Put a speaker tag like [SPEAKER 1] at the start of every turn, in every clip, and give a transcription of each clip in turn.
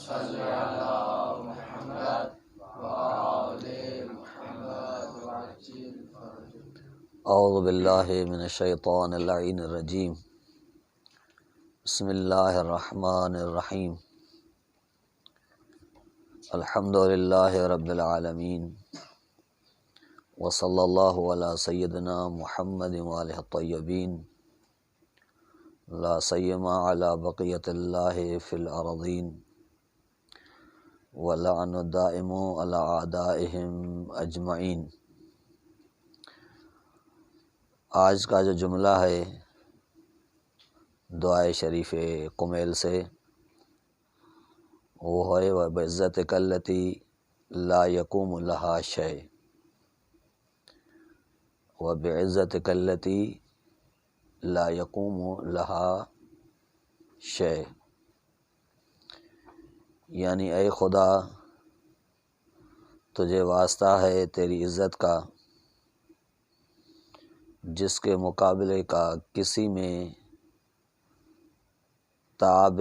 [SPEAKER 1] صلی علی محمد وآل محمد وعجل فرجہ۔
[SPEAKER 2] اعوذ باللہ من الشیطان اللعین الرجیم، بسم اللہ الرحمن الرحیم، الحمد للہ رب العالمین، وصلی اللہ علی سیدنا محمد وآلہ الطیبین، لا سیما علی بقیت اللہ فی الارضین، ولعن الدائم علی اعدائہم اجمعین۔ آج کا جو جملہ ہے دعائے شریف قمیل سے، وہ ہے وَبِعِزَّتِكَ الَّتِي لَا يَقُومُ لَهَا شَيْءٌ، وَبِعِزَّتِكَ الَّتِي لَا يَقُومُ لَهَا شَيْءٌ، یعنی اے خدا تجھے واسطہ ہے تیری عزت کا، جس کے مقابلے کا کسی میں تاب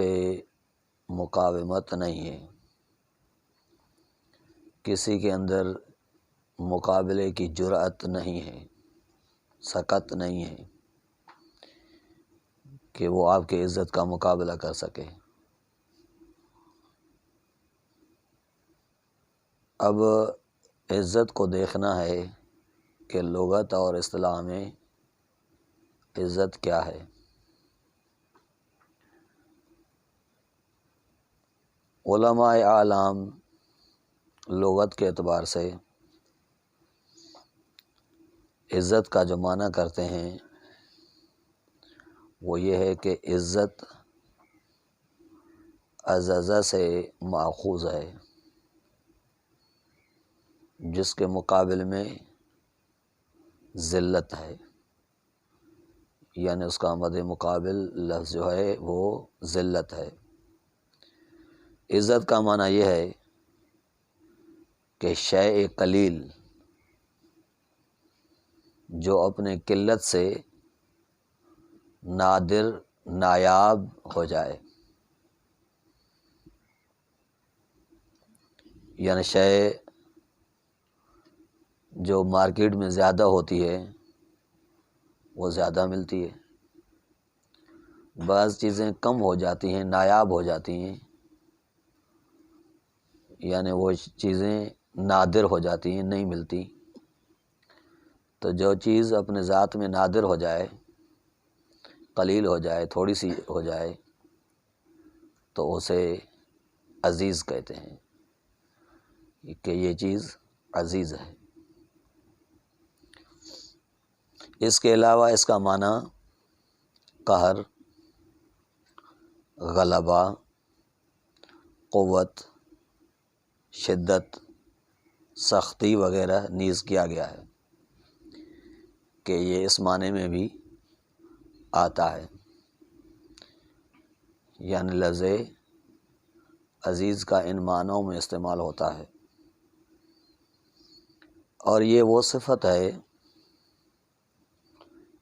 [SPEAKER 2] مقاومت نہیں ہے، کسی کے اندر مقابلے کی جرأت نہیں ہے، سکت نہیں ہے کہ وہ آپ کی عزت کا مقابلہ کر سکے۔ اب عزت کو دیکھنا ہے کہ لغت اور اصطلاح میں عزت کیا ہے۔ علماء اعلام لغت کے اعتبار سے عزت کا جو معنی کرتے ہیں وہ یہ ہے کہ عزت عزز سے ماخوذ ہے، جس کے مقابل میں ذلت ہے، یعنی اس کا مد مقابل لفظ جو ہے وہ ذلت ہے۔ عزت کا معنی یہ ہے کہ شیء قلیل جو اپنے قلت سے نادر نایاب ہو جائے، یعنی شیء جو مارکیٹ میں زیادہ ہوتی ہے وہ زیادہ ملتی ہے، بعض چیزیں کم ہو جاتی ہیں، نایاب ہو جاتی ہیں، یعنی وہ چیزیں نادر ہو جاتی ہیں، نہیں ملتی۔ تو جو چیز اپنے ذات میں نادر ہو جائے، قلیل ہو جائے، تھوڑی سی ہو جائے، تو اسے عزیز کہتے ہیں کہ یہ چیز عزیز ہے۔ اس کے علاوہ اس کا معنی قہر، غلبہ، قوت، شدت، سختی وغیرہ نیز کیا گیا ہے کہ یہ اس معنی میں بھی آتا ہے، یعنی لفظ عزیز کا ان معنوں میں استعمال ہوتا ہے۔ اور یہ وہ صفت ہے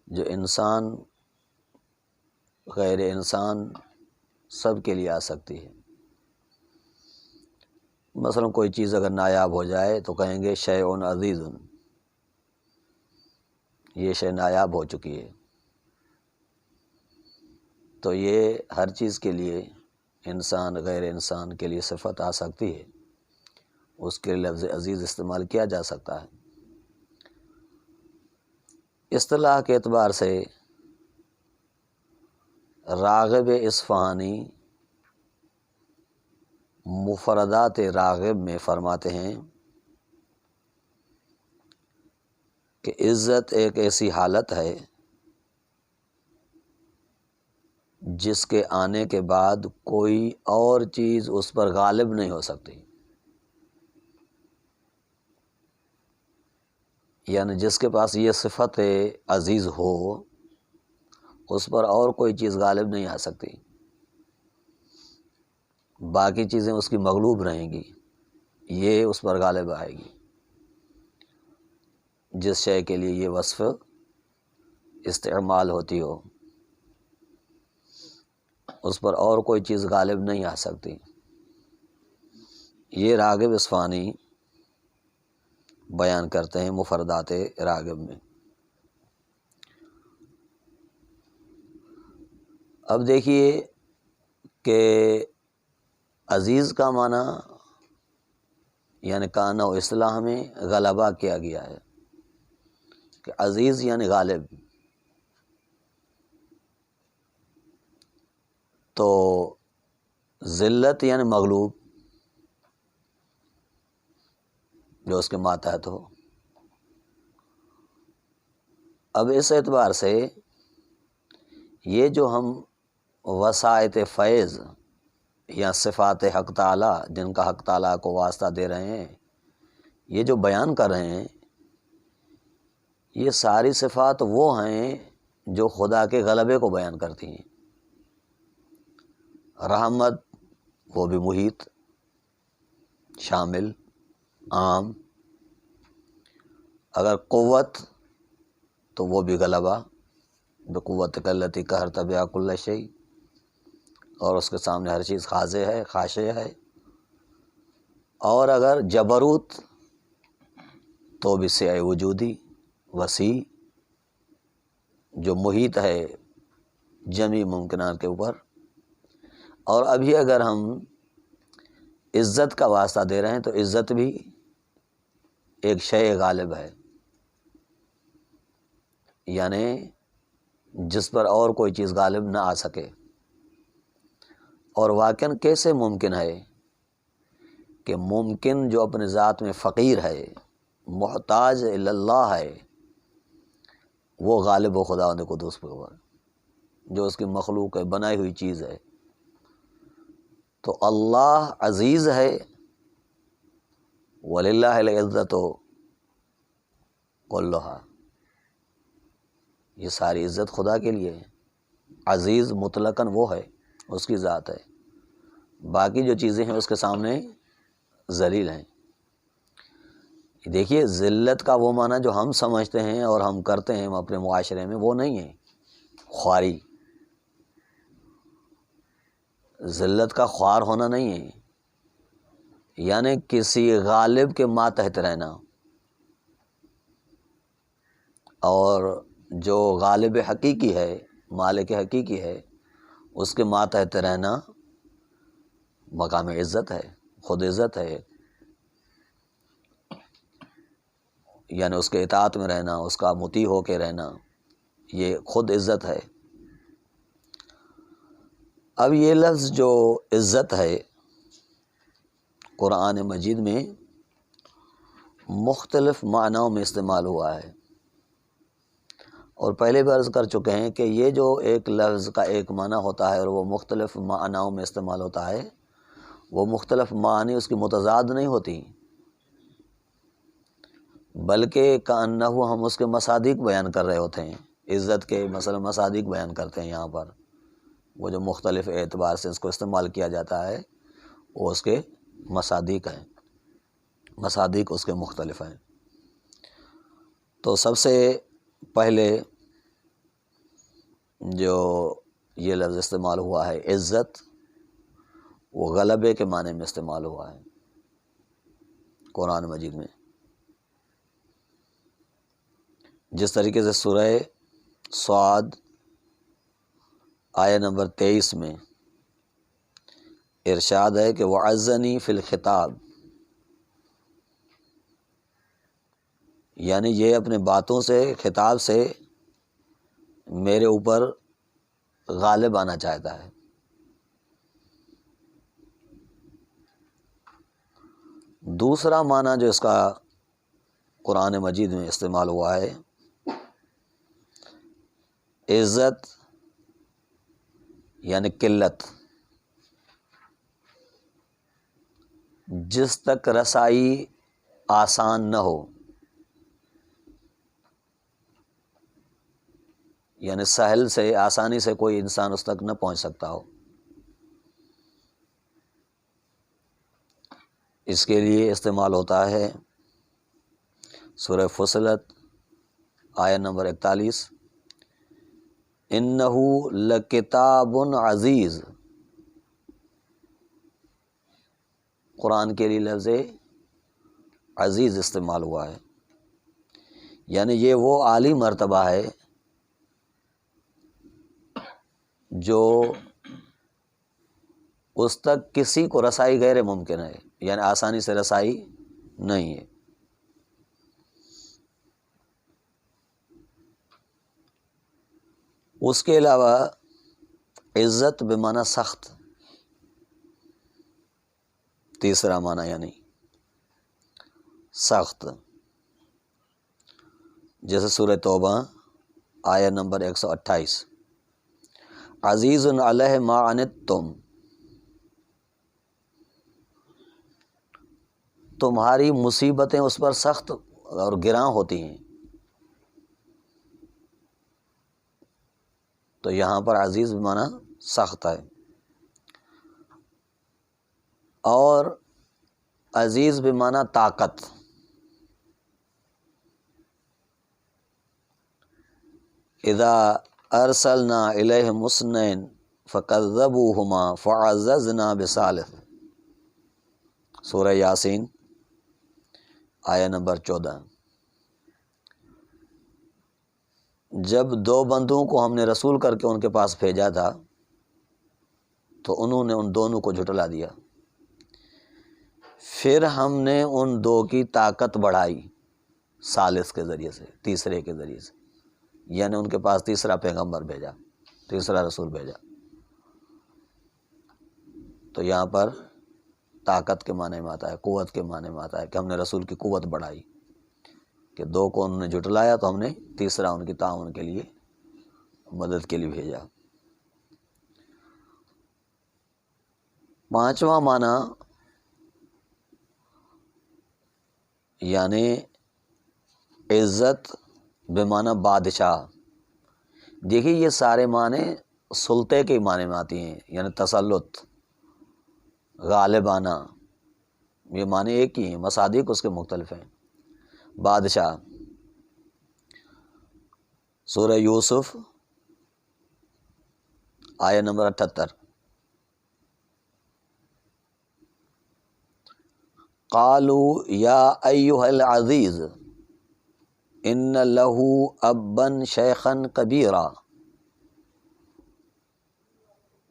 [SPEAKER 2] جو انسان غیر انسان سب کے لیے آ سکتی ہے۔ مثلا کوئی چیز اگر نایاب ہو جائے تو کہیں گے شیء عزیز، یہ شے نایاب ہو چکی ہے۔ تو یہ ہر چیز کے لیے انسان غیر انسان کے لیے صفت آ سکتی ہے، اس کے لفظ عزیز استعمال کیا جا سکتا ہے۔ اصطلاح کے اعتبار سے راغب اصفہانی مفردات راغب میں فرماتے ہیں کہ عزت ایک ایسی حالت ہے جس کے آنے کے بعد کوئی اور چیز اس پر غالب نہیں ہو سکتی، یعنی جس کے پاس یہ صفت عزیز ہو اس پر اور کوئی چیز غالب نہیں آ سکتی، باقی چیزیں اس کی مغلوب رہیں گی، یہ اس پر غالب آئے گی۔ جس شے کے لیے یہ وصف استعمال ہوتی ہو اس پر اور کوئی چیز غالب نہیں آ سکتی۔ یہ راغب اصفہانی بیان کرتے ہیں مفردات راغب میں۔ اب دیکھیے کہ عزیز کا معنی یعنی کان و اصطلاح میں غلبہ کیا گیا ہے کہ عزیز یعنی غالب، تو ذلت یعنی مغلوب جو اس کے ماتحت ہو۔ اب اس اعتبار سے یہ جو ہم وسائط فیض یا صفات حق تعالیٰ جن کا حق تعالیٰ کو واسطہ دے رہے ہیں، یہ جو بیان کر رہے ہیں، یہ ساری صفات وہ ہیں جو خدا کے غلبے کو بیان کرتی ہیں۔ رحمت وہ بھی محیط، شامل، عام۔ اگر قوت تو وہ بھی غلبہ، بقوت التی قہرت بہا کل شیء، اور اس کے سامنے ہر چیز خاضع ہے، خاشع ہے۔ اور اگر جبروت تو بھی سعہ وجودی، وسیع، جو محیط ہے جمیع ممکنات کے اوپر۔ اور ابھی اگر ہم عزت کا واسطہ دے رہے ہیں تو عزت بھی ایک شے غالب ہے، یعنی جس پر اور کوئی چیز غالب نہ آ سکے۔ اور واقعاً کیسے ممکن ہے کہ ممکن جو اپنے ذات میں فقیر ہے، محتاج اللہ ہے، وہ غالب و خداوند قدوس پر اوپر، جو اس کی مخلوق ہے، بنائی ہوئی چیز ہے۔ تو اللہ عزیز ہے، وَلِلَّهِ الْعِزَّةُ كُلُّهَا، یہ ساری عزت خدا کے لیے ہے۔ عزیز مطلقاً وہ ہے، اس کی ذات ہے، باقی جو چیزیں ہیں اس کے سامنے ذلیل ہیں۔ دیکھیے ذلت کا وہ معنی جو ہم سمجھتے ہیں اور ہم کرتے ہیں اپنے معاشرے میں، وہ نہیں ہے خواری۔ ذلت کا خوار ہونا نہیں ہے، یعنی کسی غالب کے ماتحت رہنا، اور جو غالب حقیقی ہے، مالک حقیقی ہے، اس کے ماتحت رہنا مقام عزت ہے، خود عزت ہے، یعنی اس کے اطاعت میں رہنا، اس کا مطیع ہو کے رہنا، یہ خود عزت ہے۔ اب یہ لفظ جو عزت ہے قرآن مجید میں مختلف معنوں میں استعمال ہوا ہے، اور پہلے بھی عرض کر چکے ہیں کہ یہ جو ایک لفظ کا ایک معنی ہوتا ہے اور وہ مختلف معنوں میں استعمال ہوتا ہے، وہ مختلف معنی اس کی متضاد نہیں ہوتی، بلکہ کأنہ ہم اس کے مصادیق بیان کر رہے ہوتے ہیں۔ عزت کے مثلا مصادیق بیان کرتے ہیں یہاں پر، وہ جو مختلف اعتبار سے اس کو استعمال کیا جاتا ہے وہ اس کے مصادیق ہیں، مصادیق اس کے مختلف ہیں۔ تو سب سے پہلے جو یہ لفظ استعمال ہوا ہے عزت، وہ غلبے کے معنی میں استعمال ہوا ہے قرآن مجید میں، جس طریقے سے سورہ صاد آیہ نمبر 23 میں ارشاد ہے کہ وَعَزَّنِي فِي الْخِطَابِ، یعنی یہ اپنے باتوں سے، خطاب سے میرے اوپر غالب آنا چاہتا ہے۔ دوسرا معنی جو اس کا قرآن مجید میں استعمال ہوا ہے، عزت یعنی قلت، جس تک رسائی آسان نہ ہو، یعنی سہل سے، آسانی سے کوئی انسان اس تک نہ پہنچ سکتا ہو۔ اس کے لیے استعمال ہوتا ہے سورہ فصلت آیہ نمبر 41، انہ لکتاب عزیز، قرآن کے لیے لفظ عزیز استعمال ہوا ہے، یعنی یہ وہ عالی مرتبہ ہے جو اس تک کسی کو رسائی غیر ممکن ہے، یعنی آسانی سے رسائی نہیں ہے۔ اس کے علاوہ عزت بمعنی سخت، تیسرا معنی یعنی سخت، جیسے سورہ توبہ آیت نمبر 128، عزیز علیہ ما عنتم، تمہاری مصیبتیں اس پر سخت اور گراں ہوتی ہیں۔ تو یہاں پر عزیز بمعنی سخت ہے، اور عزیز بمعنی طاقت، اذا ارسلنا الیہم اثنین فکذبوہما فعززنا بثالث، سورہ یاسین آیت نمبر 14۔ جب دو بندوں کو ہم نے رسول کر کے ان کے پاس بھیجا تھا تو انہوں نے ان دونوں کو جھٹلا دیا، پھر ہم نے ان دو کی طاقت بڑھائی ثالث کے ذریعے سے، تیسرے کے ذریعے سے، یعنی ان کے پاس تیسرا پیغمبر بھیجا، تیسرا رسول بھیجا۔ تو یہاں پر طاقت کے معنی میں آتا ہے، قوت کے معنی میں آتا ہے کہ ہم نے رسول کی قوت بڑھائی، کہ دو کو انہوں نے جھٹلایا تو ہم نے تیسرا ان کی تعاون کے لیے، مدد کے لیے بھیجا۔ پانچواں معنی یعنی عزت بمعنی بادشاہ۔ دیکھیے یہ سارے معنی سلطے کے معنی میں آتی ہیں، یعنی تسلط، غالبانہ، یہ معنی ایک ہی ہیں، مصادیق اس کے مختلف ہیں۔ بادشاہ، سورہ یوسف آیت نمبر 78، قالوا یا ایھا العزیز ان لہ ابا شیخا کبیرا۔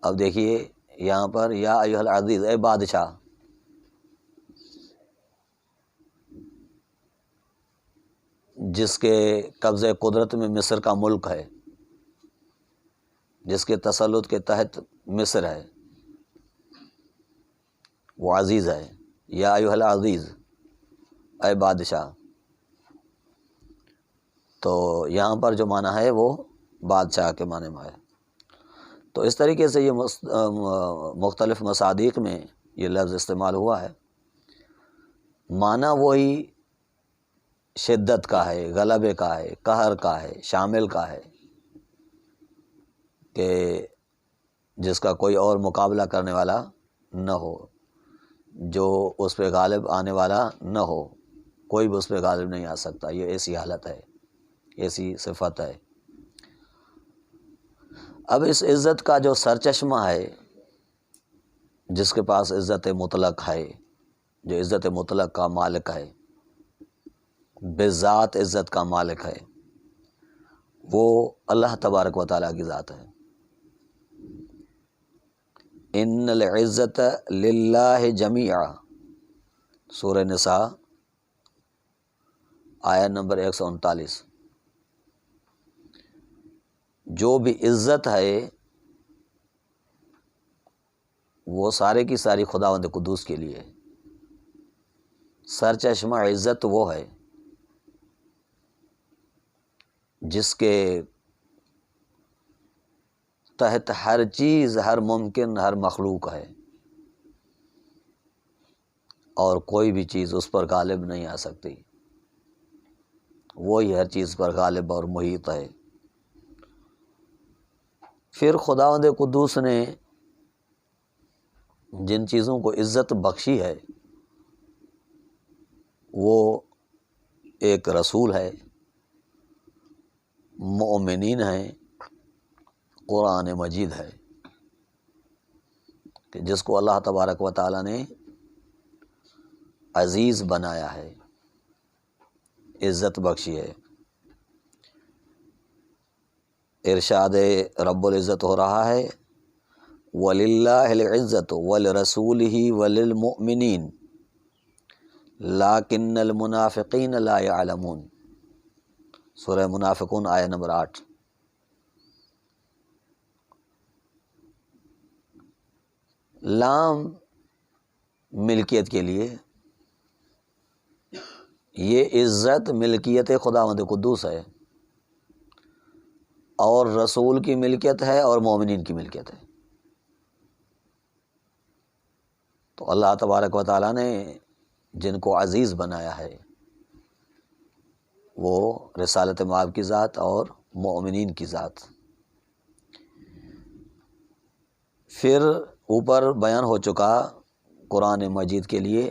[SPEAKER 2] اب دیکھیے یہاں پر یا ایھا العزیز، اے بادشاہ، جس کے قبضہ قدرت میں مصر کا ملک ہے، جس کے تسلط کے تحت مصر ہے، وہ عزیز ہے۔ یا ایھا العزیز، اے بادشاہ۔ تو یہاں پر جو معنی ہے وہ بادشاہ کے معنی میں ہے۔ تو اس طریقے سے یہ مختلف مصادیق میں یہ لفظ استعمال ہوا ہے۔ معنی وہی شدت کا ہے، غلبے کا ہے، قہر کا ہے، شامل کا ہے، کہ جس کا کوئی اور مقابلہ کرنے والا نہ ہو، جو اس پہ غالب آنے والا نہ ہو، کوئی بھی اس پہ غالب نہیں آ سکتا۔ یہ ایسی حالت ہے، ایسی صفت ہے۔ اب اس عزت کا جو سرچشمہ ہے، جس کے پاس عزت مطلق ہے، جو عزت مطلق کا مالک ہے، بذات عزت کا مالک ہے، وہ اللہ تبارک و تعالیٰ کی ذات ہے۔ ان العزت للہ جمیعا، سورہ نساء آیت نمبر 139۔ جو بھی عزت ہے وہ سارے کی ساری خداوند قدوس کے لیے ہے۔ سرچشمہ عزت وہ ہے جس کے تحت ہر چیز، ہر ممکن، ہر مخلوق ہے، اور کوئی بھی چیز اس پر غالب نہیں آ سکتی۔ وہی ہر چیز پر غالب اور محیط ہے۔ پھر خداوند قدوس نے جن چیزوں کو عزت بخشی ہے وہ ایک رسول ہے، مومنین ہیں، قرآن مجید ہے، کہ جس کو اللہ تبارک و تعالیٰ نے عزیز بنایا ہے، عزت بخشی ہے۔ ارشاد رب العزت ہو رہا ہے وَلِلَّهِ الْعِزَّةُ وَلِرَسُولِهِ وَلِلْمُؤْمِنِينَ لَكِنَّ الْمُنَافِقِينَ لَا يَعْلَمُونَ، سورہ منافقون آیہ نمبر 8۔ لام ملکیت کے لیے، یہ عزت ملکیت خداوند قدوس ہے، اور رسول کی ملکیت ہے اور مومنین کی ملکیت ہے۔ تو اللہ تبارک و تعالیٰ نے جن کو عزیز بنایا ہے وہ رسالت مآب کی ذات اور مومنین کی ذات۔ پھر اوپر بیان ہو چکا قرآن مجید کے لیے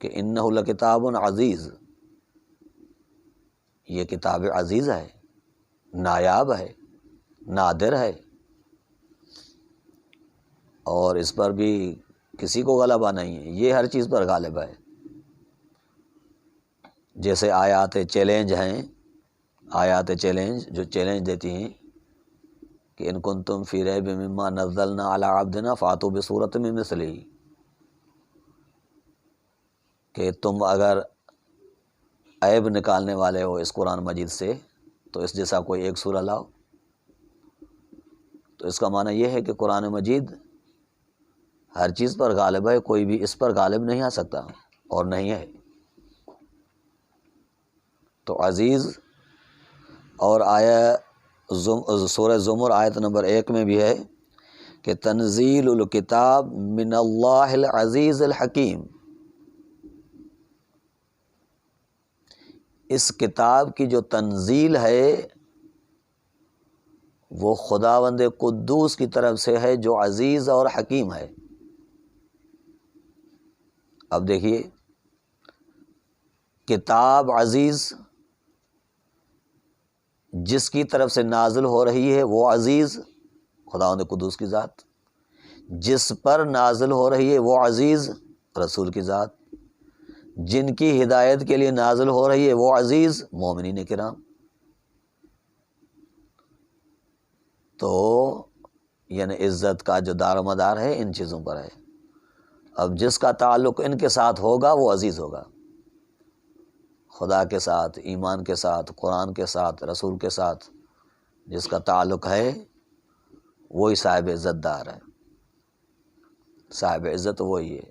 [SPEAKER 2] کہ انہ لکتاب عزیز، یہ کتاب عزیز ہے، نایاب ہے، نادر ہے، اور اس پر بھی کسی کو غلبہ نہیں ہے، یہ ہر چیز پر غالب ہے۔ جیسے آیات چیلنج ہیں، آیات چیلنج جو چیلنج دیتی ہیں کہ ان کنتم فی ریب مما نزلنا علی عبدنا فاتوا بصورۃ من مثلہ، کہ تم اگر عیب نکالنے والے ہو اس قرآن مجید سے تو اس جیسا کوئی ایک سورہ لاؤ۔ تو اس کا معنی یہ ہے کہ قرآن مجید ہر چیز پر غالب ہے، کوئی بھی اس پر غالب نہیں آ سکتا اور نہیں ہے۔ تو عزیز، اور سورہ زمر آیت نمبر 1 میں بھی ہے کہ تنزیل الکتاب من اللہ العزیز الحکیم، اس کتاب کی جو تنزیل ہے وہ خداوند قدوس کی طرف سے ہے جو عزیز اور حکیم ہے۔ اب دیکھیے، کتاب عزیز جس کی طرف سے نازل ہو رہی ہے وہ عزیز خداوند قدوس کی ذات، جس پر نازل ہو رہی ہے وہ عزیز رسول کی ذات، جن کی ہدایت کے لیے نازل ہو رہی ہے وہ عزیز مومنین کرام۔ تو یعنی عزت کا جو دار و مدار ہے ان چیزوں پر ہے۔ اب جس کا تعلق ان کے ساتھ ہوگا وہ عزیز ہوگا، خدا کے ساتھ، ایمان کے ساتھ، قرآن کے ساتھ، رسول کے ساتھ جس کا تعلق ہے وہی صاحب عزت دار ہے، صاحب عزت وہی ہے،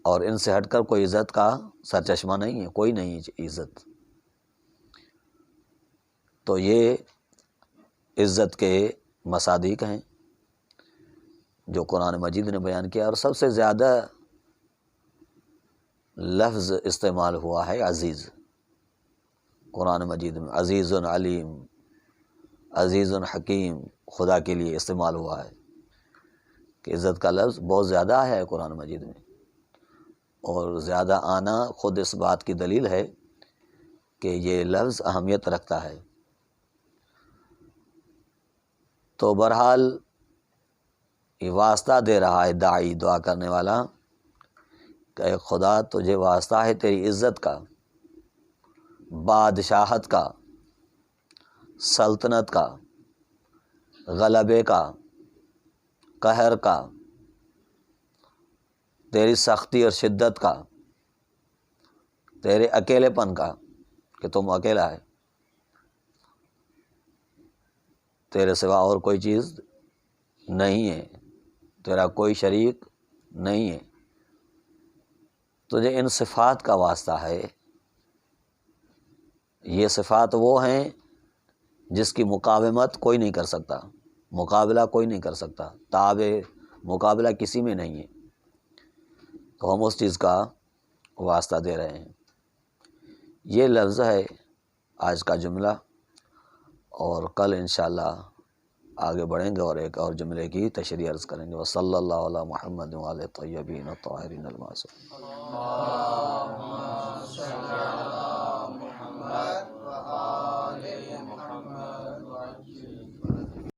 [SPEAKER 2] اور ان سے ہٹ کر کوئی عزت کا سرچشمہ نہیں ہے، کوئی نہیں ہے عزت۔ تو یہ عزت کے مصادیق ہیں جو قرآن مجید نے بیان کیا، اور سب سے زیادہ لفظ استعمال ہوا ہے عزیز قرآن مجید میں، عزیز علیم، عزیز حکیم، خدا کے لیے استعمال ہوا ہے کہ عزت کا لفظ بہت زیادہ آیا ہے قرآن مجید میں، اور زیادہ آنا خود اس بات کی دلیل ہے کہ یہ لفظ اہمیت رکھتا ہے۔ تو بہرحال یہ واسطہ دے رہا ہے داعی، دعا کرنے والا، کہ اے خدا تجھے واسطہ ہے تیری عزت کا، بادشاہت کا، سلطنت کا، غلبے کا، قہر کا، تیری سختی اور شدت کا، تیرے اکیلے پن کا کہ تم اکیلا ہے، تیرے سوا اور کوئی چیز نہیں ہے، تیرا کوئی شریک نہیں ہے۔ تجھے ان صفات کا واسطہ ہے، یہ صفات وہ ہیں جس کی مقاومت کوئی نہیں کر سکتا، مقابلہ کوئی نہیں کر سکتا، تابع مقابلہ کسی میں نہیں ہے، تو ہم اس چیز کا واسطہ دے رہے ہیں۔ یہ لفظ ہے آج کا جملہ، اور کل انشاءاللہ آگے بڑھیں گے اور ایک اور جملے کی تشریح عرض کریں گے۔ وصلی اللہ علی محمد وعلی الطیبین الطاہرین المعصومین۔